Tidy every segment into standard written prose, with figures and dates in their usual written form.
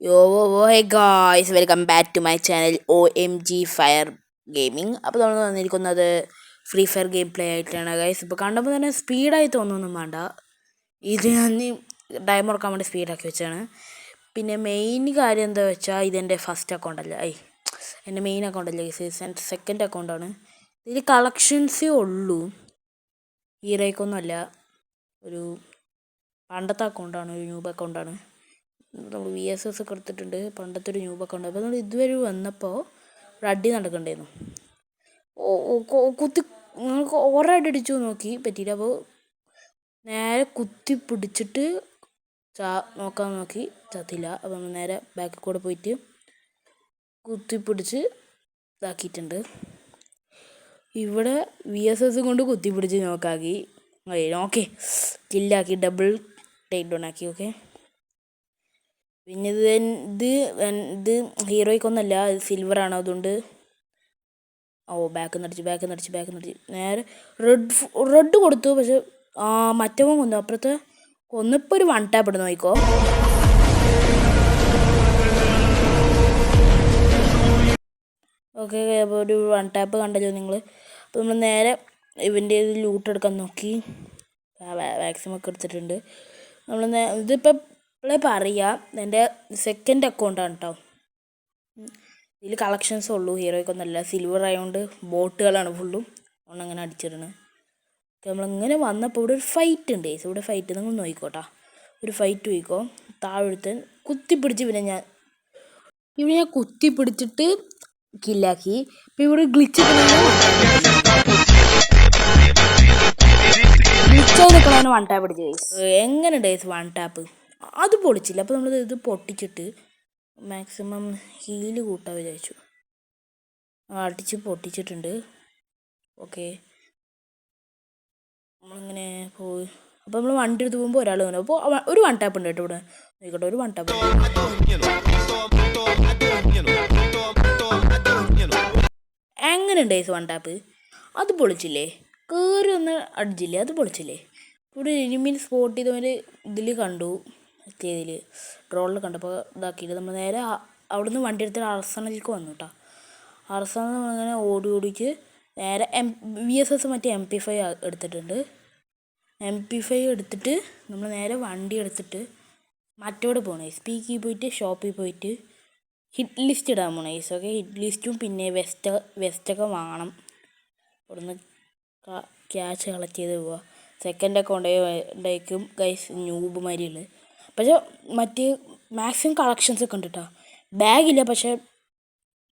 Hey guys, welcome back to my channel OMG Fire Gaming. അപ്പോൾ നമ്മൾ വന്നിരിക്കുന്നത് free fire game play ആയിട്ടാണ് guys. ഇപ്പോൾ കണ്ടപ്പോൾ തന്നെ സ്പീഡായി തോന്നുന്നൊന്നും വേണ്ട, ഇത് ഞാൻ ടൈം ഓർക്കാൻ വേണ്ടി സ്പീഡാക്കി വെച്ചാണ്. പിന്നെ മെയിൻ കാര്യം എന്താ വെച്ചാൽ ഇതെൻ്റെ ഫസ്റ്റ് അക്കൗണ്ടല്ല, എൻ്റെ മെയിൻ അക്കൗണ്ടല്ല ഗൈസ്, എൻ്റെ സെക്കൻഡ് അക്കൗണ്ടാണ്. ഇതിൽ കളക്ഷൻസേ ഉള്ളൂ, ഹീറോയ്ക്കൊന്നുമല്ല. ഒരു പണ്ടത്തെ അക്കൗണ്ടാണ്, ഒരു ന്യൂബ് അക്കൗണ്ടാണ്. നമ്മൾ VSS ഒക്കെ എടുത്തിട്ടുണ്ട്, പണ്ടത്തെ ഒരു ന്യൂബ് അക്കൗണ്ട്. അപ്പോൾ നമ്മൾ ഇതുവരെ വന്നപ്പോൾ ഒരു അടി നടക്കണ്ടായിരുന്നു. കുത്തി നിങ്ങൾക്ക് ഓരോ അടി അടിച്ചു നോക്കി പറ്റിയില്ല. അപ്പോൾ നേരെ കുത്തി പിടിച്ചിട്ട് നോക്കാൻ നോക്കി, ചത്തില്ല. അപ്പോൾ നമ്മൾ നേരെ ബാക്കിൽ കൂടെ പോയിട്ട് കുത്തി പിടിച്ച് ഇതാക്കിയിട്ടുണ്ട്. ഇവിടെ VSS കൊണ്ട് കുത്തി പിടിച്ച് നോക്കാക്കി, ഓക്കെ കില്ലാക്കി, ഡബിൾ ടേക്ക് ഡൗൺ ആക്കി. ഓക്കെ, പിന്നെ ഇത് ഹീറോയ്ക്കൊന്നല്ല, ഇത് സിൽവറാണ്. അതുകൊണ്ട് ബാക്ക് നടിച്ച് നേരെ റെഡ് കൊടുത്തു. പക്ഷെ മറ്റവൻ കൊന്നു, അപ്പുറത്തെ കൊന്നിപ്പോൾ ഒരു 1 ടാപ്പ് ഇടുന്നു നോക്കിക്കോ. ഓക്കെ, അപ്പോൾ ഒരു 1 ടാപ്പ് കണ്ടല്ലോ നിങ്ങൾ. അപ്പോൾ നമ്മൾ നേരെ ഇവൻ്റെ ലൂട്ട് എടുക്കാൻ നോക്കി, മാക്സിമം ഒക്കെ എടുത്തിട്ടുണ്ട് നമ്മൾ. ഇതിപ്പോൾ പറയാം, എൻ്റെ സെക്കൻഡ് അക്കൗണ്ടാണ് കേട്ടോ. ഇതിൽ കളക്ഷൻസ് ഉള്ളൂ, ഹീറോയ്ക്കൊന്നുമല്ല. സിൽവർ ആയതുകൊണ്ട് ബോട്ടുകളാണ് ഫുള്ളും ഒന്നങ്ങനെ അടിച്ചിടുന്നത്. നമ്മളിങ്ങനെ വന്നപ്പോൾ ഇവിടെ ഒരു ഫൈറ്റ് ഉണ്ട്. ഇവിടെ ഫൈറ്റ് നിങ്ങൾ നോക്കിക്കോട്ടാ, ഒരു ഫൈറ്റ് നോക്കിക്കോ. താഴെടുത്ത് കുത്തിപ്പിടിച്ച് ഇവിടെ ഞാൻ കുത്തിപ്പിടിച്ചിട്ട് കില്ലാക്കി. ഇപ്പം ഇവിടെ ഗ്ലിച്ച് നിൽക്കണവന് 1 ടാപ്പ് അടിച്ച് ഗൈസ്. എങ്ങനെ ഡേയ്സ് 1 ടാപ്പ് അത് പൊളിച്ചില്ല. അപ്പോൾ നമ്മൾ ഇത് പൊട്ടിച്ചിട്ട് മാക്സിമം ഹീല് കൂട്ടാൻ വിചാരിച്ചു, അടിച്ച് പൊട്ടിച്ചിട്ടുണ്ട്. ഓക്കെ, നമ്മളിങ്ങനെ പോയി. അപ്പോൾ നമ്മൾ വണ്ടി എടുത്ത് പോകുമ്പോൾ ഒരാൾ വന്നു. അപ്പോൾ ഒരു 1 ടാപ്പ് ഉണ്ട് കേട്ടോ ഇവിടെ, നോക്കിക്കോട്ടെ, ഒരു 1 ടാപ്പ്. എങ്ങനെ ഡേയ്സ് 1 ടാപ്പ് അത് പൊളിച്ചില്ലേ? കയറി ഒന്ന് അടിച്ചില്ലേ, അത് പൊളിച്ചില്ലേ? ഇവിടെ എനിമീൻ സ്പോട്ട് ചെയ്തവര് ഇതിൽ കണ്ടു, മറ്റേതിൽ ഡ്രോണിൽ കണ്ടപ്പോൾ ഇതാക്കിയിട്ട് നമ്മൾ നേരെ അവിടുന്ന് വണ്ടി എടുത്തിട്ട് അർസണലിലേക്ക് വന്നു കേട്ടോ. അർസണൽ നമ്മളിങ്ങനെ ഓടിച്ച് നേരെ VSS മറ്റേ MP5 എടുത്തിട്ടുണ്ട്. MP5 എടുത്തിട്ട് നമ്മൾ നേരെ വണ്ടി എടുത്തിട്ട് മറ്റോടെ പോകണേ, സ്പീക്കിൽ പോയിട്ട് ഷോപ്പിൽ പോയിട്ട് ഹിറ്റ് ലിസ്റ്റ് ഇടാൻ പോണേ. ഓക്കെ, ഹിറ്റ് ലിസ്റ്റും പിന്നെ വെസ്റ്റൊക്കെ വാങ്ങണം. ഇവിടുന്ന് ക്യാഷ് കളക്ട് ചെയ്ത് പോവുക. സെക്കൻഡ് അക്കൗണ്ടേക്കും ഗൈസ് ന്യൂബ് മാതിരിയുള്ളത്. പക്ഷേ മറ്റേ മാക്സിമം കളക്ഷൻസ് ഒക്കെ ഉണ്ട് കേട്ടോ. ബാഗില്ല, പക്ഷേ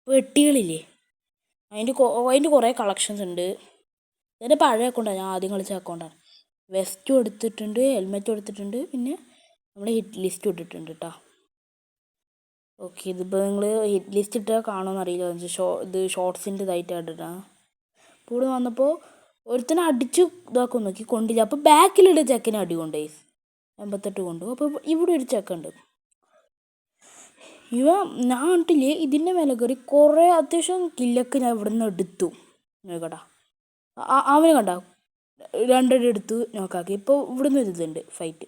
പെട്ടികളില്ലേ, അതിൻ്റെ കുറേ കളക്ഷൻസ് ഉണ്ട്. ഇതിൻ്റെ പഴയ അക്കൗണ്ടാണ്, ഞാൻ ആദ്യം കളിച്ച അക്കൗണ്ടാണ്. വെസ്റ്റും എടുത്തിട്ടുണ്ട്, ഹെൽമെറ്റും എടുത്തിട്ടുണ്ട്, പിന്നെ നമ്മൾ ഹിറ്റ് ലിസ്റ്റും ഇട്ടിട്ടുണ്ട് കേട്ടോ. ഓക്കെ, ഇതിപ്പോൾ നിങ്ങൾ ഹിറ്റ് ലിസ്റ്റ് ഇട്ടാൽ കാണുമെന്നറിയില്ല, ഇത് ഷോർട്സിൻ്റെ ഇതായിട്ടാണ് ഇട്ടാ. ഇപ്പോൾ ഇവിടെ വന്നപ്പോൾ ഒരുത്തനെ അടിച്ചു ഇതാക്കും നോക്കി, കൊണ്ടില്ല. അപ്പോൾ ബാക്കിലുള്ള ചെക്കനെ അടി കൊണ്ടേ 88 കൊണ്ടു. അപ്പോൾ ഇവിടെ ഒരു ചെക്കുണ്ട്, ഞാൻ കണ്ടില്ലേ ഇതിൻ്റെ മേലെ കയറി കുറേ അത്യാവശ്യം കില്ലൊക്കെ ഞാൻ ഇവിടെ നിന്ന് എടുത്തു. നോക്കട്ടാ, അവനെ കണ്ട 2 അടി എടുത്തു നോക്കാക്കി. ഇപ്പോൾ ഇവിടെ നിന്ന് ഇതുണ്ട് ഫൈറ്റ്.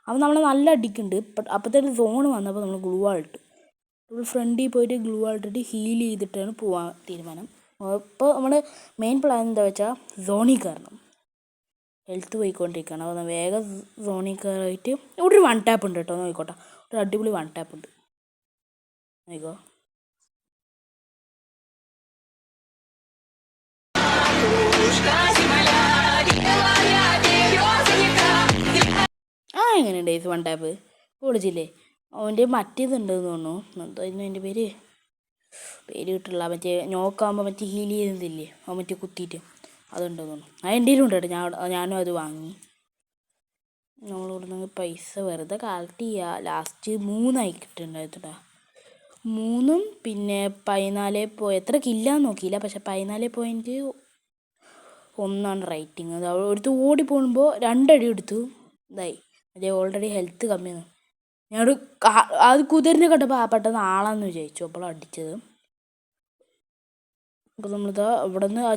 അവൻ നമ്മളെ നല്ല അടിക്കുന്നുണ്ട്. അപ്പോഴത്തേക്ക് സോൺ വന്നപ്പോൾ നമ്മൾ ഗ്ലൂ വാൾ ഇട്ടു. ഫ്രണ്ടിൽ പോയിട്ട് ഗ്ലൂ വാൾ ഇട്ടിട്ട് ഹീൽ ചെയ്തിട്ടാണ് പോകാൻ തീരുമാനം. ഇപ്പോൾ നമ്മുടെ മെയിൻ പ്ലാൻ എന്താ വെച്ചാൽ സോണിൽ കയറണം. ഹെൽത്ത് പോയിക്കൊണ്ടിരിക്കുകയാണ്, അപ്പോൾ വേഗം സോണിൽ കയറിയിട്ട് ഇവിടെ ഒരു 1 ടാപ്പ് ഉണ്ട് കേട്ടോ, നോക്കിക്കോട്ടെ, ഒരു അടിപൊളി 1 ടാപ്പ് ഉണ്ട് നോക്കിക്കോ. എങ്ങനെയുണ്ട് ഇത് 1 ടാപ്പ് പൊളിച്ചില്ലേ? അവൻ്റെ മറ്റേതുണ്ടെന്ന് തോന്നുന്നു, എന്തായിരുന്നു അതിൻ്റെ പേര് കിട്ടില്ല. മറ്റേ നോക്കാകുമ്പോൾ മറ്റേ ഹീൽ ചെയ്യുന്നതില്ലേ, അവൻ മറ്റേ കുത്തിയിട്ട് അതുണ്ടെന്ന് തോന്നുന്നു. അത് എൻ്റെ ഉണ്ട് കേട്ടോ, ഞാനും അത് വാങ്ങി. നമ്മളിവിടുന്ന് പൈസ വെറുതെ കളക്ട് ചെയ്യുക. ലാസ്റ്റ് 3 ആയി കിട്ടുന്നുണ്ടായിട്ടാ, 3 പിന്നെ 14 എത്ര കില്ലാന്ന് നോക്കിയില്ല, പക്ഷെ 14.1 റേറ്റിംഗ്. അത് എടുത്ത് ഓടി പോകുമ്പോൾ 2 അടി എടുത്തു, ഇതായി. അതേ ഓൾറെഡി ഹെൽത്ത് കമ്മിയാണ്. ഞാനൊരു അത് കുതിരനെ കണ്ടപ്പോൾ പെട്ടെന്ന് ആളാന്ന് വിചാരിച്ചു, അപ്പോൾ അടിച്ചത്. അപ്പോൾ നമ്മളിത്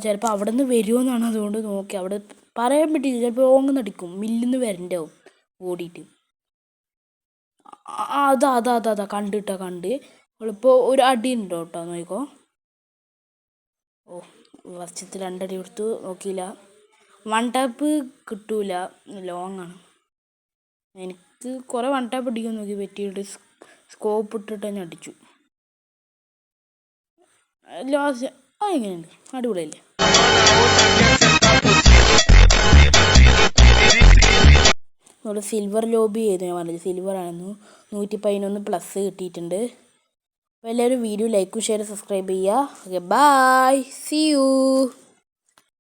ചിലപ്പോൾ അവിടെ നിന്ന് വരുമോയെന്നാണ്, അതുകൊണ്ട് നോക്കി. അവിടെ പറയാൻ പറ്റില്ല, ചിലപ്പോൾ ഓങ്ങ് നടിക്കും, മില്ലിൽ നിന്ന് വരണ്ടാവും ഓടിയിട്ട്. അതാ കണ്ടിട്ടാ കണ്ട്. അവളിപ്പോൾ ഒരു അടി ഉണ്ടോ കേട്ടോ നോക്കിക്കോ. ഓ ഫസ്റ്റത്തെ 2 അടി കൊടുത്തു, നോക്കിയില്ല. 1 ടാപ്പ് കിട്ടൂല, ലോങ് ആണ്. എനിക്ക് കുറേ 1 ടാപ്പ് അടിക്കാൻ നോക്കി, പറ്റിയിട്ട് സ്കോപ്പ് ഇട്ടിട്ട് തന്നെ അടിച്ചു. ലാസ്റ്റ് എങ്ങനെയുണ്ട്, അടിപൊളിയല്ലേ? നമ്മൾ സിൽവർ ലോബി ചെയ്തു, ഞാൻ പറഞ്ഞത് സിൽവർ ആയിരുന്നു. 111+ കിട്ടിയിട്ടുണ്ട്. അപ്പോൾ എല്ലാവരും വീഡിയോ ലൈക്കും ഷെയർ സബ്സ്ക്രൈബ് ചെയ്യുക. Okay bye, see U.